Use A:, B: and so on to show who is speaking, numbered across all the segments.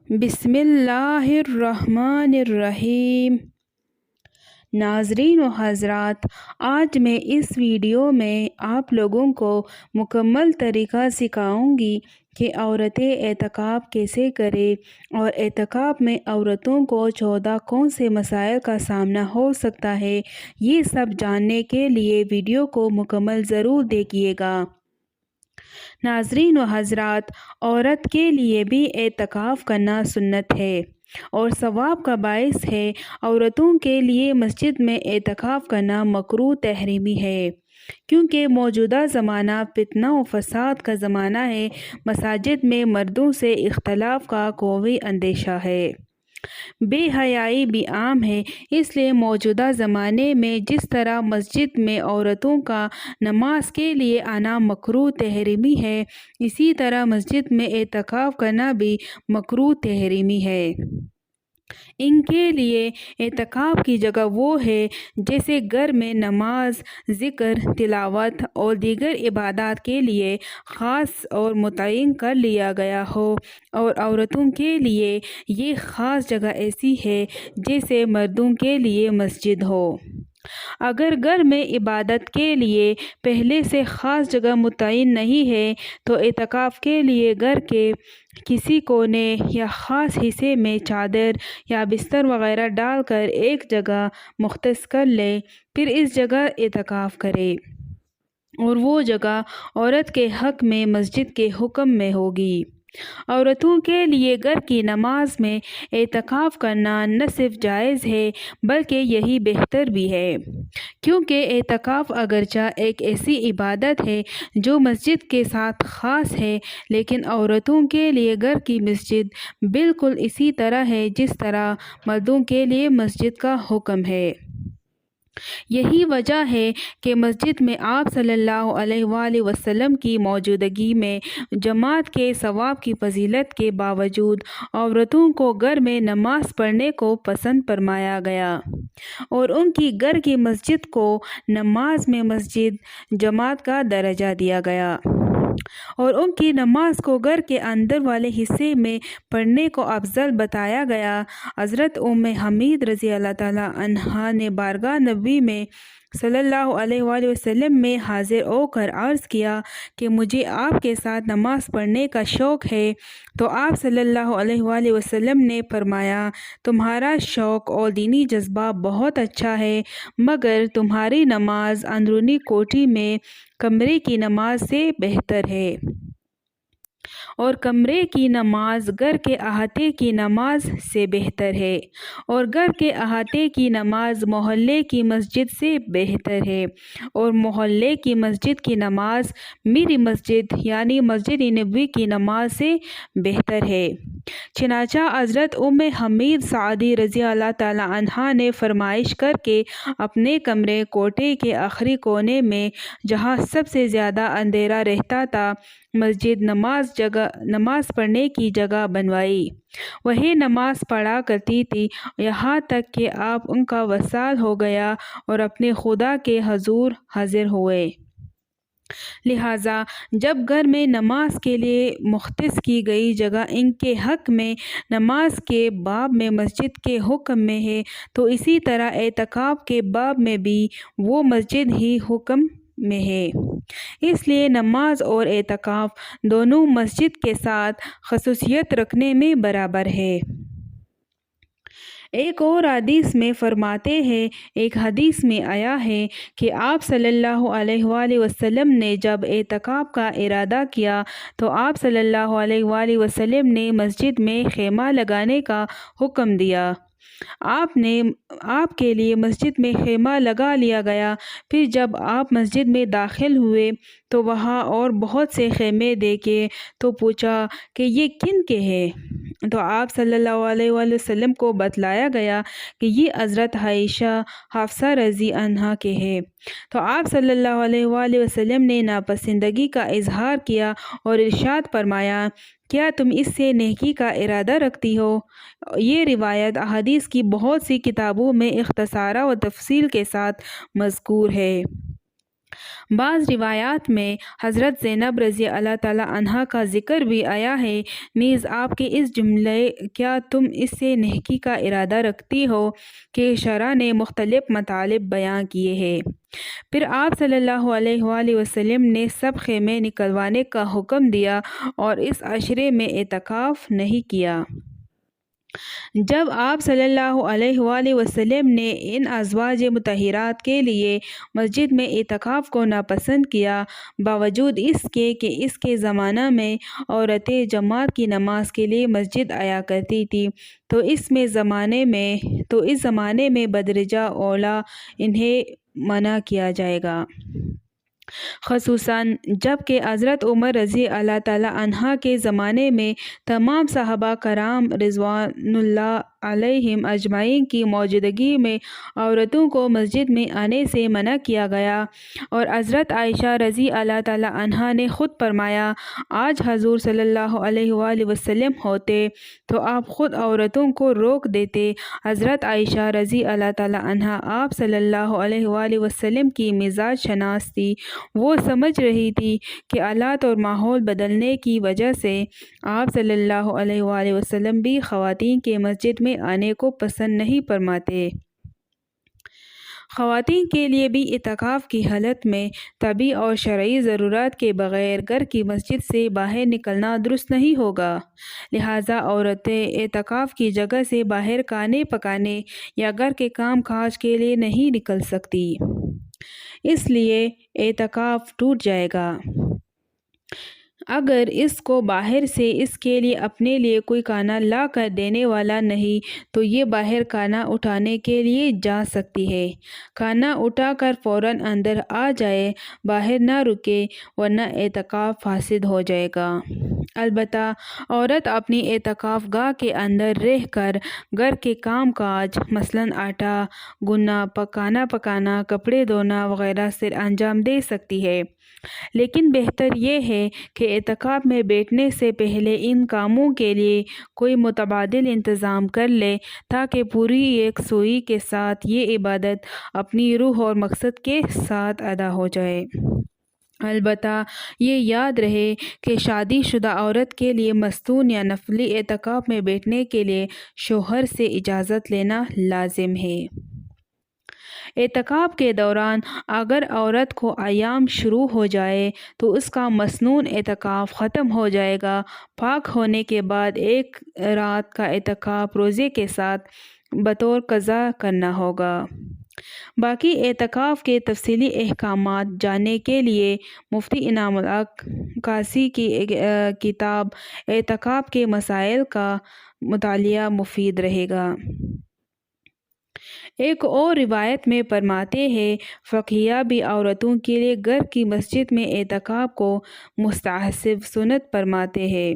A: بسم اللہ الرحمن الرحیم۔ ناظرین و حضرات، آج میں اس ویڈیو میں آپ لوگوں کو مکمل طریقہ سکھاؤں گی کہ عورتیں اعتکاف کیسے کریں اور اعتکاف میں عورتوں کو 14 کون سے مسائل کا سامنا ہو سکتا ہے۔ یہ سب جاننے کے لیے ویڈیو کو مکمل ضرور دیکھیے گا۔ ناظرین و حضرات، عورت کے لیے بھی اعتکاف کرنا سنت ہے اور ثواب کا باعث ہے۔ عورتوں کے لیے مسجد میں اعتکاف کرنا مکروہ تحریمی ہے، کیونکہ موجودہ زمانہ فتنہ و فساد کا زمانہ ہے۔ مساجد میں مردوں سے اختلاط کا قوی اندیشہ ہے، بے حیائی بھی عام ہے۔ اس لیے موجودہ زمانے میں جس طرح مسجد میں عورتوں کا نماز کے لیے آنا مکروہ تحریمی ہے، اسی طرح مسجد میں اعتکاف کرنا بھی مکروہ تحریمی ہے۔ ان کے لیے اعتکاف کی جگہ وہ ہے جیسے گھر میں نماز، ذکر، تلاوت اور دیگر عبادات کے لیے خاص اور متعین کر لیا گیا ہو، اور عورتوں کے لیے یہ خاص جگہ ایسی ہے جیسے مردوں کے لیے مسجد ہو۔ اگر گھر میں عبادت کے لیے پہلے سے خاص جگہ متعین نہیں ہے تو اعتکاف کے لیے گھر کے کسی کونے یا خاص حصے میں چادر یا بستر وغیرہ ڈال کر ایک جگہ مختص کر لے، پھر اس جگہ اعتکاف کرے، اور وہ جگہ عورت کے حق میں مسجد کے حکم میں ہوگی۔ عورتوں کے لیے گھر کی نماز میں اعتکاف کرنا نہ صرف جائز ہے بلکہ یہی بہتر بھی ہے، کیونکہ اعتکاف اگرچہ ایک ایسی عبادت ہے جو مسجد کے ساتھ خاص ہے، لیکن عورتوں کے لیے گھر کی مسجد بالکل اسی طرح ہے جس طرح مردوں کے لیے مسجد کا حکم ہے۔ یہی وجہ ہے کہ مسجد میں آپ صلی اللہ علیہ وآلہ وسلم کی موجودگی میں جماعت کے ثواب کی فضیلت کے باوجود عورتوں کو گھر میں نماز پڑھنے کو پسند فرمایا گیا، اور ان کی گھر کی مسجد کو نماز میں مسجد جماعت کا درجہ دیا گیا، اور ان کی نماز کو گھر کے اندر والے حصے میں پڑھنے کو افضل بتایا گیا۔ حضرت ام حمید رضی اللہ تعالیٰ عنہا نے بارگاہ نبی میں صلی اللہ علیہ وآلہ وسلم میں حاضر ہو کر عرض کیا کہ مجھے آپ کے ساتھ نماز پڑھنے کا شوق ہے، تو آپ صلی اللہ علیہ وآلہ وسلم نے فرمایا، تمہارا شوق اور دینی جذبہ بہت اچھا ہے، مگر تمہاری نماز اندرونی کوٹھی میں کمرے کی نماز سے بہتر ہے، اور کمرے کی نماز گھر کے احاطے کی نماز سے بہتر ہے، اور گھر کے احاطے کی نماز محلے کی مسجد سے بہتر ہے، اور محلے کی مسجد کی نماز میری مسجد یعنی مسجد نبوی کی نماز سے بہتر ہے۔ چنانچہ حضرت ام حمید سعدی رضی اللہ تعالیٰ عنہا نے فرمائش کر کے اپنے کمرے کوٹھے کے آخری کونے میں، جہاں سب سے زیادہ اندھیرا رہتا تھا، مسجد نماز پڑھنے کی جگہ بنوائی۔ وہیں نماز پڑھا کرتی تھی، یہاں تک کہ آپ ان کا وصال ہو گیا اور اپنے خدا کے حضور حاضر ہوئے۔ لہٰذا جب گھر میں نماز کے لیے مختص کی گئی جگہ ان کے حق میں نماز کے باب میں مسجد کے حکم میں ہے، تو اسی طرح اعتکاف کے باب میں بھی وہ مسجد ہی حکم میں ہے۔ اس لیے نماز اور اعتکاف دونوں مسجد کے ساتھ خصوصیت رکھنے میں برابر ہے۔ ایک اور حدیث میں فرماتے ہیں، ایک حدیث میں آیا ہے کہ آپ صلی اللہ علیہ وآلہ وسلم نے جب اعتکاف کا ارادہ کیا تو آپ صلی اللہ علیہ وآلہ وسلم نے مسجد میں خیمہ لگانے کا حکم دیا۔ آپ کے لیے مسجد میں خیمہ لگا لیا گیا۔ پھر جب آپ مسجد میں داخل ہوئے تو وہاں اور بہت سے خیمے دیکھے، تو پوچھا کہ یہ کن کے ہیں؟ تو آپ صلی اللہ علیہ وآلہ وسلم کو بتلایا گیا کہ یہ حضرت عائشہ حفصہ رضی عنہا کے ہیں۔ تو آپ صلی اللہ علیہ وآلہ وسلم نے ناپسندگی کا اظہار کیا اور ارشاد فرمایا، کیا تم اس سے نیکی کا ارادہ رکھتی ہو؟ یہ روایت احادیث کی بہت سی کتابوں میں اختصار و تفصیل کے ساتھ مذکور ہے۔ بعض روایات میں حضرت زینب رضی اللہ تعالی عنہا کا ذکر بھی آیا ہے۔ نیز آپ کے اس جملے کیا تم اس سے نیکی کا ارادہ رکھتی ہو کہ شرع نے مختلف مطالب بیان کیے ہیں۔ پھر آپ صلی اللہ علیہ وآلہ وسلم نے سب خیمے نکلوانے کا حکم دیا اور اس عشرے میں اعتکاف نہیں کیا۔ جب آپ صلی اللہ علیہ وآلہ وسلم نے ان ازواج مطہرات کے لیے مسجد میں اعتکاف کو ناپسند کیا، باوجود اس کے کہ اس کے زمانہ میں عورتیں جماعت کی نماز کے لیے مسجد آیا کرتی تھیں، تو اس زمانے میں بدرجہ اولیٰ انہیں منع کیا جائے گا، خصوصاً جب کہ حضرت عمر رضی اللہ تعالی عنہ کے زمانے میں تمام صحابہ کرام رضوان اللہ علیہم اجمعین کی موجودگی میں عورتوں کو مسجد میں آنے سے منع کیا گیا، اور حضرت عائشہ رضی اللہ تعالی عنہا نے خود فرمایا، آج حضور صلی اللہ علیہ وآلہ وسلم ہوتے تو آپ خود عورتوں کو روک دیتے۔ حضرت عائشہ رضی اللہ تعالی عنہا آپ صلی اللہ علیہ وآلہ وسلم کی مزاج شناس تھی۔ وہ سمجھ رہی تھی کہ حالات اور ماحول بدلنے کی وجہ سے آپ صلی اللہ علیہ وآلہ وسلم بھی خواتین کے مسجد میں آنے کو پسند نہیں فرماتے۔ خواتین کے لیے بھی اعتکاف کی حالت میں طبی اور شرعی ضرورت کے بغیر گھر کی مسجد سے باہر نکلنا درست نہیں ہوگا، لہٰذا عورتیں اعتکاف کی جگہ سے باہر کھانے پکانے یا گھر کے کام کاج کے لیے نہیں نکل سکتی، اس لیے اعتکاف ٹوٹ جائے گا۔ اگر اس کو باہر سے اس کے لیے اپنے لیے کوئی کھانا لا کر دینے والا نہیں تو یہ باہر کھانا اٹھانے کے لیے جا سکتی ہے۔ کھانا اٹھا کر فوراً اندر آ جائے، باہر نہ رکے، ورنہ اعتکاف فاسد ہو جائے گا۔ البتہ عورت اپنی اعتکاف گاہ کے اندر رہ کر گھر کے کام کاج مثلاً آٹا گوندنا، کھانا پکانا، کپڑے دھونا وغیرہ سر انجام دے سکتی ہے، لیکن بہتر یہ ہے کہ اعتکاف میں بیٹھنے سے پہلے ان کاموں کے لیے کوئی متبادل انتظام کر لے تاکہ پوری یکسوئی کے ساتھ یہ عبادت اپنی روح اور مقصد کے ساتھ ادا ہو جائے۔ البتہ یہ یاد رہے کہ شادی شدہ عورت کے لیے مستون یا نفلی اعتکاف میں بیٹھنے کے لیے شوہر سے اجازت لینا لازم ہے۔ اعتکاف کے دوران اگر عورت کو ایام شروع ہو جائے تو اس کا مسنون اعتکاف ختم ہو جائے گا۔ پاک ہونے کے بعد ایک رات کا اعتکاف روزے کے ساتھ بطور قضا کرنا ہوگا۔ باقی اعتکاف کے تفصیلی احکامات جاننے کے لیے مفتی انعام الحق قاسی کی کتاب اعتکاف کے مسائل کا مطالعہ مفید رہے گا۔ ایک اور روایت میں فرماتے ہیں، فقیہ بھی عورتوں کے لیے گھر کی مسجد میں اعتکاف کو مستحب سنت فرماتے ہیں۔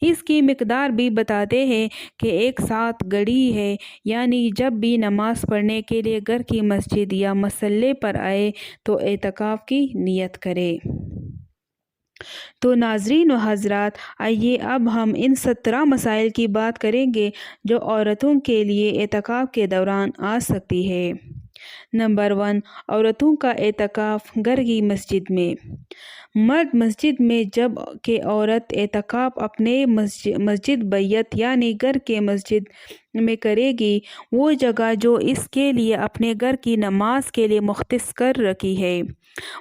A: اس کی مقدار بھی بتاتے ہیں کہ ایک ساتھ گھڑی ہے، یعنی جب بھی نماز پڑھنے کے لیے گھر کی مسجد یا مصلی پر آئے تو اعتکاف کی نیت کرے۔ تو ناظرین و حضرات، آئیے اب ہم ان 17 مسائل کی بات کریں گے جو عورتوں کے لیے اعتکاف کے دوران آ سکتی ہے۔ نمبر 1، عورتوں کا اعتکاف گھر کی مسجد میں۔ مرد مسجد میں جب کہ عورت اعتکاف اپنے مسجد بیت یعنی گھر کے مسجد میں کرے گی، وہ جگہ جو اس کے لیے اپنے گھر کی نماز کے لیے مختص کر رکھی ہے،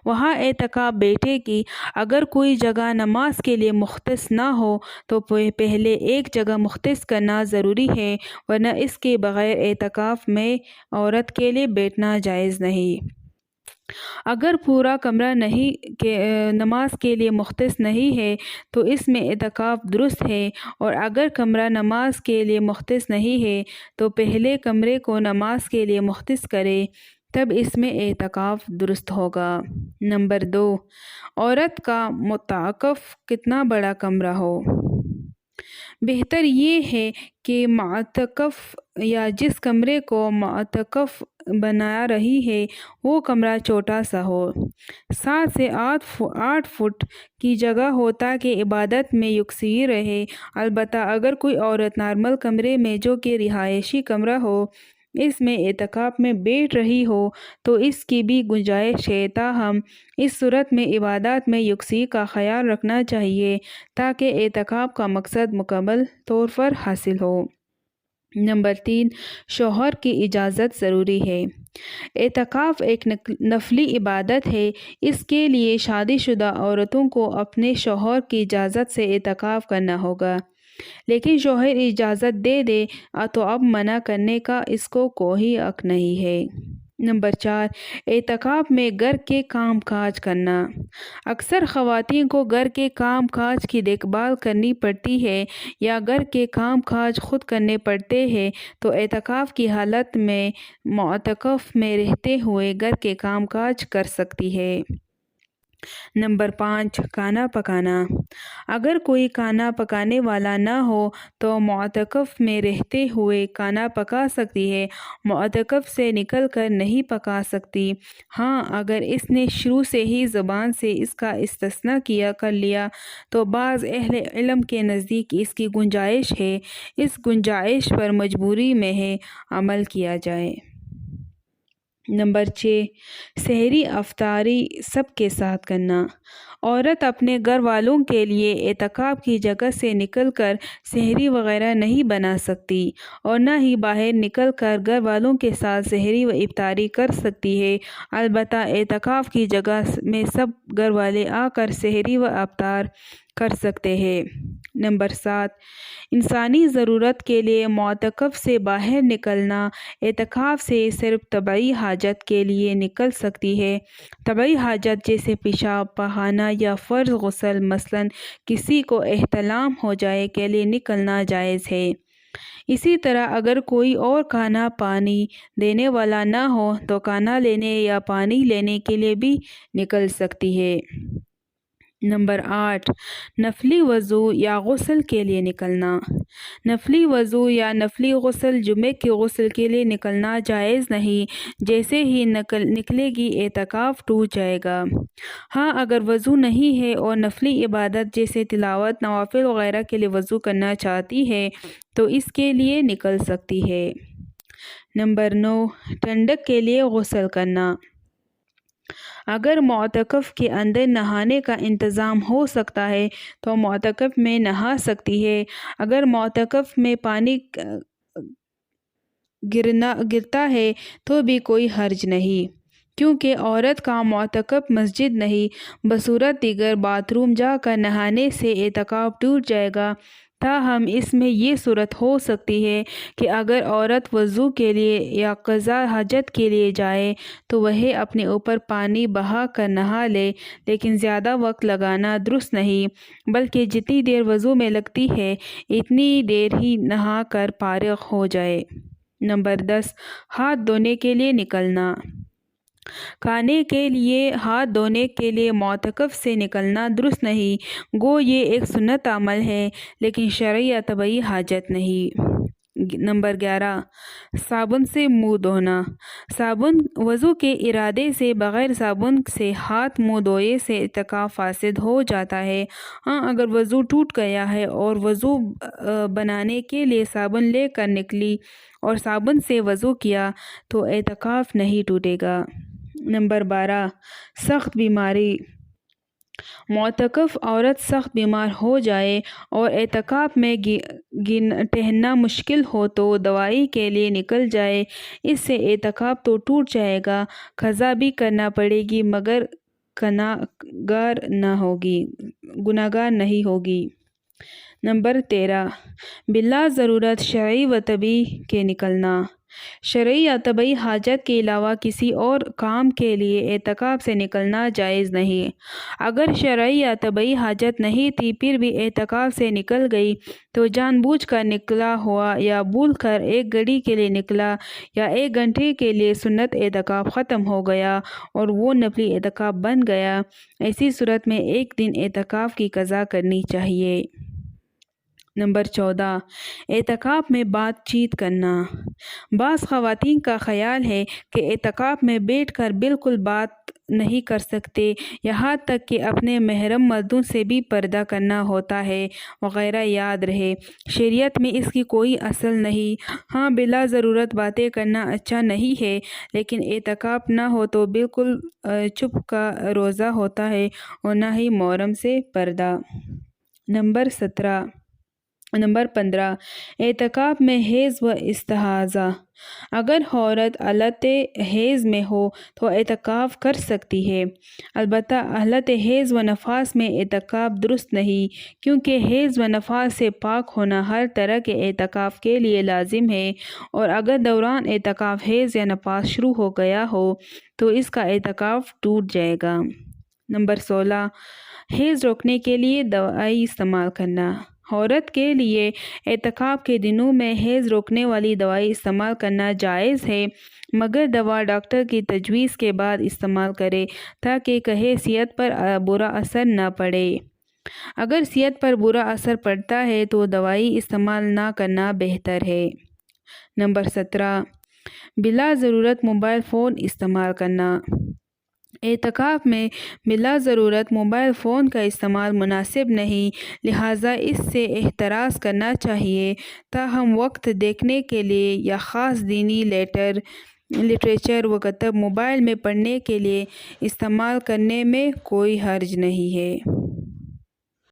A: وہاں اعتکاف بیٹھے گی۔ اگر کوئی جگہ نماز کے لیے مختص نہ ہو تو پہلے ایک جگہ مختص کرنا ضروری ہے، ورنہ اس کے بغیر اعتکاف میں عورت کے لیے بیٹھنا جائز نہیں۔ اگر پورا کمرہ نماز کے لیے مختص نہیں ہے تو اس میں اعتکاف درست ہے، اور اگر کمرہ نماز کے لیے مختص نہیں ہے تو پہلے کمرے کو نماز کے لیے مختص کرے، تب اس میں اعتکاف درست ہوگا۔ نمبر 2، عورت کا معتکف کتنا بڑا کمرہ ہو۔ بہتر یہ ہے کہ معتکف یا جس کمرے کو معتکف بنا رہی ہے وہ کمرہ چھوٹا سا ہو، 7 سے 8 فٹ کی جگہ ہو تاکہ عبادت میں یکسوئی رہے۔ البتہ اگر کوئی عورت نارمل کمرے میں جو کہ رہائشی کمرہ ہو اس میں اعتکاف میں بیٹھ رہی ہو تو اس کی بھی گنجائش ہے، تاہم اس صورت میں عبادات میں یکسوئی کا خیال رکھنا چاہیے تاکہ اعتکاف کا مقصد مکمل طور پر حاصل ہو۔ نمبر 3، شوہر کی اجازت ضروری ہے۔ اعتکاف ایک نفلی عبادت ہے، اس کے لیے شادی شدہ عورتوں کو اپنے شوہر کی اجازت سے اعتکاف کرنا ہوگا، لیکن شوہر اجازت دے دے تو اب منع کرنے کا اس کو کوئی حق نہیں ہے۔ نمبر 4، اعتکاف میں گھر کے کام کاج کرنا۔ اکثر خواتین کو گھر کے کام کاج کی دیکھ بھال کرنی پڑتی ہے یا گھر کے کام کاج خود کرنے پڑتے ہیں، تو اعتکاف کی حالت میں معتکف میں رہتے ہوئے گھر کے کام کاج کر سکتی ہے۔ نمبر 5، کھانا پکانا۔ اگر کوئی کھانا پکانے والا نہ ہو تو معتکف میں رہتے ہوئے کھانا پکا سکتی ہے، معتکف سے نکل کر نہیں پکا سکتی۔ ہاں، اگر اس نے شروع سے ہی زبان سے اس کا استثناء کر لیا تو بعض اہل علم کے نزدیک اس کی گنجائش ہے، اس گنجائش پر مجبوری میں ہے عمل کیا جائے۔ نمبر 6، سحری افطاری سب کے ساتھ کرنا۔ عورت اپنے گھر والوں کے لیے اعتکاف کی جگہ سے نکل کر سحری وغیرہ نہیں بنا سکتی اور نہ ہی باہر نکل کر گھر والوں کے ساتھ سحری و افطاری کر سکتی ہے، البتہ اعتکاف کی جگہ میں سب گھر والے آ کر سحری و افطار کر سکتے ہیں۔ نمبر 7، انسانی ضرورت کے لیے معتکف سے باہر نکلنا۔ اعتکاف سے صرف طبعی حاجت کے لیے نکل سکتی ہے۔ طبعی حاجت جیسے پیشاب، پخانہ یا فرض غسل، مثلاً کسی کو احتلام ہو جائے کے لیے نکلنا جائز ہے۔ اسی طرح اگر کوئی اور کھانا پانی دینے والا نہ ہو تو کھانا لینے یا پانی لینے کے لیے بھی نکل سکتی ہے۔ نمبر 8، نفلی وضو یا غسل کے لیے نکلنا۔ نفلی وضو یا نفلی غسل جمعے کے غسل کے لیے نکلنا جائز نہیں، جیسے ہی نکلے گی اعتکاف ٹوٹ جائے گا۔ ہاں، اگر وضو نہیں ہے اور نفلی عبادت جیسے تلاوت، نوافل وغیرہ کے لیے وضو کرنا چاہتی ہے تو اس کے لیے نکل سکتی ہے۔ نمبر 9، ٹھنڈک کے لیے غسل کرنا۔ اگر معتکف کے اندر نہانے کا انتظام ہو سکتا ہے تو معتکف میں نہا سکتی ہے۔ اگر معتکف میں پانی گرتا ہے تو بھی کوئی حرج نہیں، کیونکہ عورت کا معتکف مسجد نہیں، بصورت دیگر باتھ روم جا کر نہانے سے اعتکاف ٹوٹ جائے گا۔ تاہم اس میں یہ صورت ہو سکتی ہے کہ اگر عورت وضو کے لیے یا قضاء حاجت کے لیے جائے تو وہ اپنے اوپر پانی بہا کر نہا لے، لیکن زیادہ وقت لگانا درست نہیں، بلکہ جتنی دیر وضو میں لگتی ہے اتنی دیر ہی نہا کر فارغ ہو جائے۔ نمبر 10، ہاتھ دھونے کے لیے نکلنا۔ کھانے کے لیے ہاتھ دھونے کے لیے معتکف سے نکلنا درست نہیں، گو یہ ایک سنت عمل ہے لیکن شرعی یا طبعی حاجت نہیں۔ نمبر 11، صابن سے منہ دھونا۔ وضو کے ارادے سے بغیر صابن سے ہاتھ منہ دھوئے سے اعتکاف فاسد ہو جاتا ہے۔ ہاں، اگر وضو ٹوٹ گیا ہے اور وضو بنانے کے لیے صابن لے کر نکلی اور صابن سے وضو کیا تو اعتکاف نہیں ٹوٹے گا۔ نمبر 12، سخت بیماری۔ معتکف عورت سخت بیمار ہو جائے اور اعتکاف میں ٹہلنا مشکل ہو تو دوائی کے لیے نکل جائے، اس سے اعتکاف تو ٹوٹ جائے گا، قضا بھی کرنا پڑے گی مگر گناہگار نہیں ہوگی۔ نمبر 13، بلا ضرورت شرعی و طبعی کے نکلنا۔ شرعی یا طبعی حاجت کے علاوہ کسی اور کام کے لیے اعتکاف سے نکلنا جائز نہیں۔ اگر شرعی یا طبعی حاجت نہیں تھی پھر بھی اعتکاف سے نکل گئی تو جان بوجھ کر نکلا ہوا یا بھول کر ایک گھڑی کے لیے نکلا یا ایک گھنٹے کے لیے سنت اعتکاف ختم ہو گیا اور وہ نفلی اعتکاف بن گیا، ایسی صورت میں ایک دن اعتکاف کی قضا کرنی چاہیے۔ نمبر 14، اعتکاف میں بات چیت کرنا۔ بعض خواتین کا خیال ہے کہ اعتکاف میں بیٹھ کر بالکل بات نہیں کر سکتے، یہاں تک کہ اپنے محرم مردوں سے بھی پردہ کرنا ہوتا ہے وغیرہ۔ یاد رہے، شریعت میں اس کی کوئی اصل نہیں۔ ہاں، بلا ضرورت باتیں کرنا اچھا نہیں ہے، لیکن اعتکاف نہ ہو تو بالکل چپ کا روزہ ہوتا ہے اور نہ ہی محرم سے پردہ۔ نمبر 15، اعتکاف میں حیض و استحاضہ۔ اگر عورت حالت حیض میں ہو تو اعتکاف کر سکتی ہے، البتہ حالت حیض و نفاس میں اعتکاف درست نہیں، کیونکہ حیض و نفاس سے پاک ہونا ہر طرح کے اعتکاف کے لیے لازم ہے، اور اگر دوران اعتکاف حیض یا نفاس شروع ہو گیا ہو تو اس کا اعتکاف ٹوٹ جائے گا۔ نمبر 16، حیض روکنے کے لیے دوائی استعمال کرنا۔ عورت کے لیے اعتکاف کے دنوں میں حیض روکنے والی دوائی استعمال کرنا جائز ہے، مگر دوا ڈاکٹر کی تجویز کے بعد استعمال کرے تاکہ کہیں صحت پر برا اثر نہ پڑے۔ اگر صحت پر برا اثر پڑتا ہے تو دوائی استعمال نہ کرنا بہتر ہے۔ نمبر 17، بلا ضرورت موبائل فون استعمال کرنا۔ اعتکاف میں بلا ضرورت موبائل فون کا استعمال مناسب نہیں، لہٰذا اس سے احتراز کرنا چاہیے۔ تاہم وقت دیکھنے کے لیے یا خاص دینی لٹریچر و کتب موبائل میں پڑھنے کے لیے استعمال کرنے میں کوئی حرج نہیں ہے۔